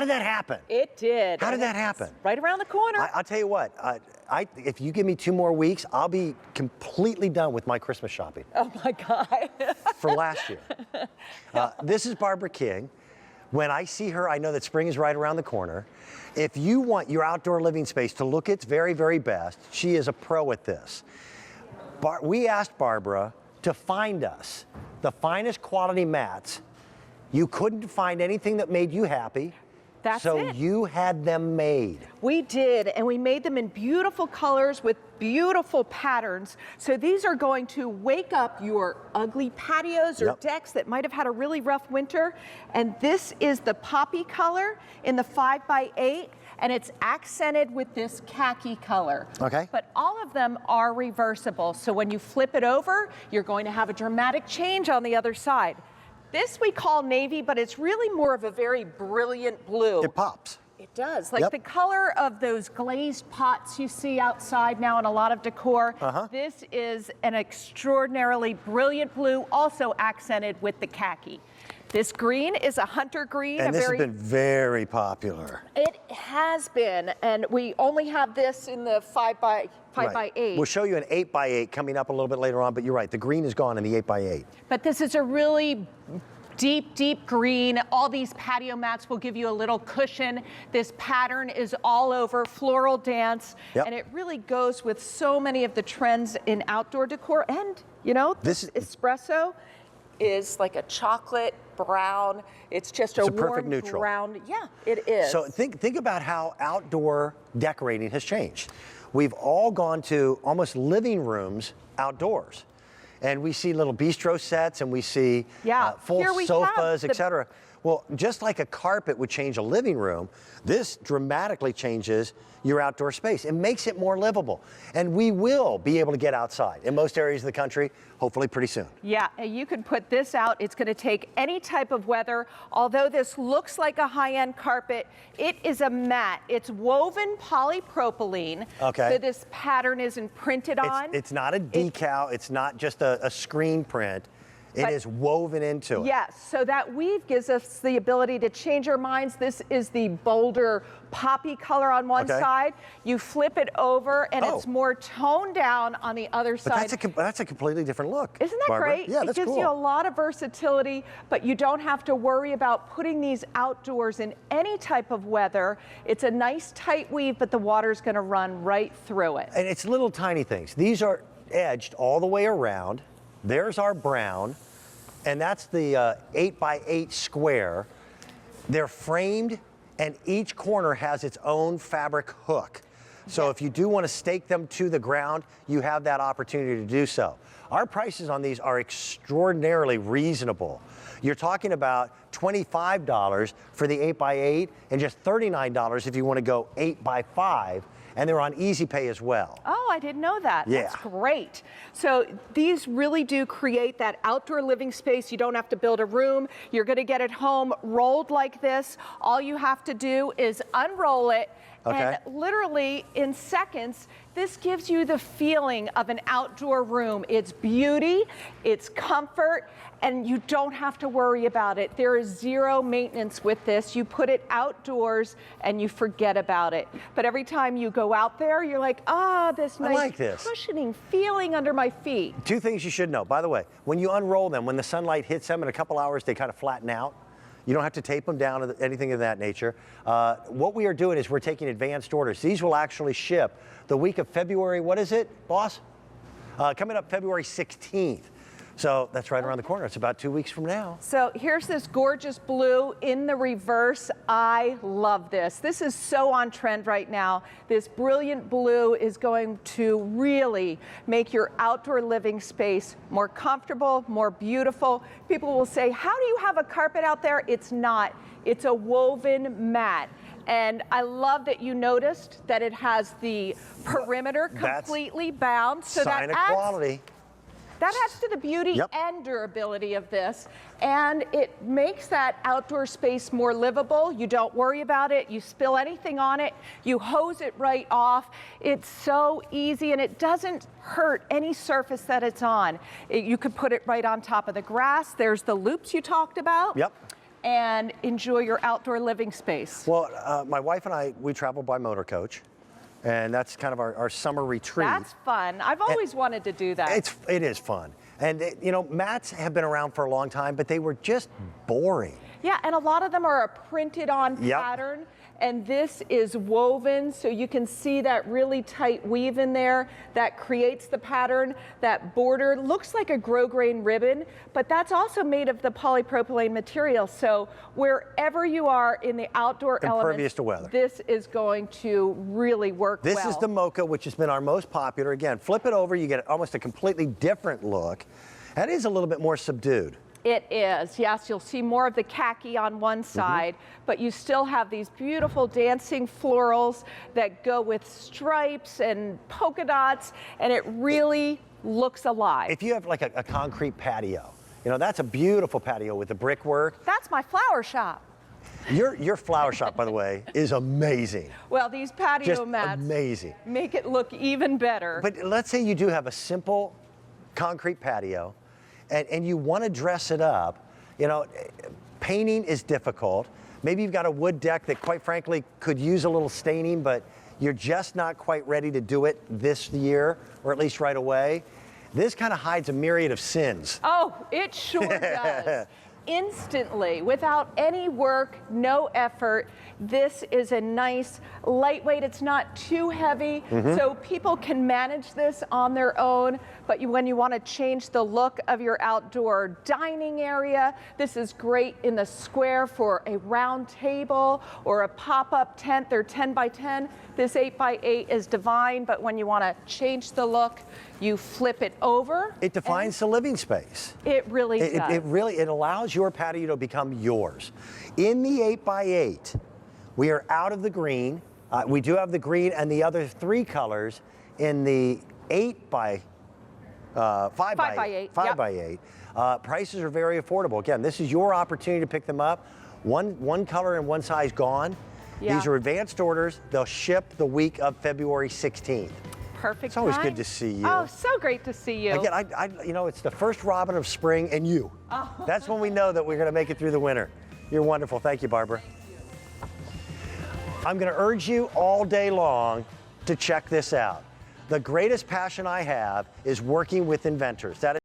did that happen? It did. How did that happen? Right around the corner. I'll tell you what, if you give me 2 more weeks, I'll be completely done with my Christmas shopping. Oh my God. For last year. This is Barbara King. When I see her, I know that spring is right around the corner. If you want your outdoor living space to look its very, very best, she is a pro at this. We asked Barbara to find us the finest quality mats. You couldn't find anything that made you happy. That's so it. You had them made. We did, and we made them in beautiful colors with beautiful patterns. So these are going to wake up your ugly patios or decks that might have had a really rough winter. And this is the poppy color in the 5x8, and it's accented with this khaki color. Okay. But all of them are reversible. So when you flip it over, you're going to have a dramatic change on the other side. This we call navy, but it's really more of a very brilliant blue. It pops. It does. Like the color of those glazed pots you see outside now in a lot of decor. This is an extraordinarily brilliant blue, also accented with the khaki. This green is a hunter green. And this has been very popular. It has been, and we only have this in the 5x8. We'll show you an 8x8 coming up a little bit later on, but you're right, the green is gone in the 8x8. But this is a really deep, deep green. All these patio mats will give you a little cushion. This pattern is all over floral dance, and it really goes with so many of the trends in outdoor decor. And, you know, this espresso is like a chocolate brown. It's just a warm neutral brown. Yeah, it is. So think about how outdoor decorating has changed. We've all gone to almost living rooms outdoors. And we see little bistro sets, and we see full sofas, etc. Well, just like a carpet would change a living room, this dramatically changes your outdoor space. It makes it more livable. And we will be able to get outside in most areas of the country, hopefully pretty soon. Yeah, you can put this out. It's going to take any type of weather. Although this looks like a high-end carpet, it is a mat. It's woven polypropylene. Okay. So this pattern isn't printed on. It's not a decal. It's not just a screen print. It is woven into it. Yes, so that weave gives us the ability to change our minds. This is the bolder poppy color on one side. You flip it over, and it's more toned down on the other side. But that's a completely different look. Isn't that great? Yeah, that's cool. It gives you a lot of versatility, but you don't have to worry about putting these outdoors in any type of weather. It's a nice tight weave, but the water's going to run right through it. And it's little tiny things. These are edged all the way around. There's our brown, and that's the 8x8 square. They're framed, and each corner has its own fabric hook. So if you do want to stake them to the ground, you have that opportunity to do so. Our prices on these are extraordinarily reasonable. You're talking about $25 for the 8x8 and just $39 if you want to go 8x5. And they're on Easy Pay as well. Oh, I didn't know that. Yeah. That's great. So these really do create that outdoor living space. You don't have to build a room. You're going to get it home rolled like this. All you have to do is unroll it. And literally in seconds, this gives you the feeling of an outdoor room. It's beauty, it's comfort, and you don't have to worry about it. There is zero maintenance with this. You put it outdoors and you forget about it. But every time you go out there, you're like, this nice cushioning feeling under my feet. 2 things you should know. By the way, when you unroll them, when the sunlight hits them in a couple hours, they kind of flatten out. You don't have to tape them down or anything of that nature. What we are doing is we're taking advanced orders. These will actually ship the week of February, what is it, boss? Coming up February 16th. So that's right around the corner. It's about 2 weeks from now. So here's this gorgeous blue in the reverse. I love this. This is so on trend right now. This brilliant blue is going to really make your outdoor living space more comfortable, more beautiful. People will say, how do you have a carpet out there? It's not. It's a woven mat. And I love that you noticed that it has the perimeter completely bound. So sign of quality. That adds to the beauty and durability of this, and it makes that outdoor space more livable. You don't worry about it. You spill anything on it, you hose it right off. It's so easy, and it doesn't hurt any surface that it's on. You could put it right on top of the grass. There's the loops you talked about. and enjoy your outdoor living space? Well, my wife and I, we travel by motor coach, and that's kind of our summer retreat. That's fun. I've always wanted to do that. It is fun. And, you know, mats have been around for a long time, but they were just boring. Yeah, and a lot of them are a printed on pattern, and this is woven, so you can see that really tight weave in there that creates the pattern. That border looks like a grosgrain ribbon, but that's also made of the polypropylene material. So wherever you are in the outdoor elements, impervious to weather. This is going to really work well. This is the mocha, which has been our most popular. Again, flip it over, you get almost a completely different look. That is a little bit more subdued. It is, yes. You'll see more of the khaki on one side, but you still have these beautiful dancing florals that go with stripes and polka dots, and it really looks alive. If you have like a concrete patio, you know, that's a beautiful patio with the brickwork. That's my flower shop. Your flower shop, by the way, is amazing. Well, these patio Just mats amazing. make it look even better. But let's say you do have a simple concrete patio, and you want to dress it up. You know, painting is difficult. Maybe you've got a wood deck that, quite frankly, could use a little staining, but you're just not quite ready to do it this year, or at least right away. This kind of hides a myriad of sins. Oh, it sure does. Instantly, without any work, no effort. This is a nice, lightweight, it's not too heavy, so people can manage this on their own, but when you want to change the look of your outdoor dining area, this is great in the square for a round table or a pop-up tent. They're 10 by 10. This 8 by 8 is divine, but when you want to change the look, you flip it over. It defines the living space. It really does. It allows your patio to become yours. In the 8 by 8, we are out of the green. We do have the green and the other 3 colors in the 5 by 8. Prices are very affordable. Again, this is your opportunity to pick them up. One color and one size gone. These are advanced orders. They'll ship the week of February 16th. Perfect. It's always time. good to see you. Oh, so great to see you. Again, you know, it's the first robin of spring and you. Oh. That's when we know that we're going to make it through the winter. You're wonderful. Thank you, Barbara. I'm going to urge you all day long to check this out. The greatest passion I have is working with inventors. That is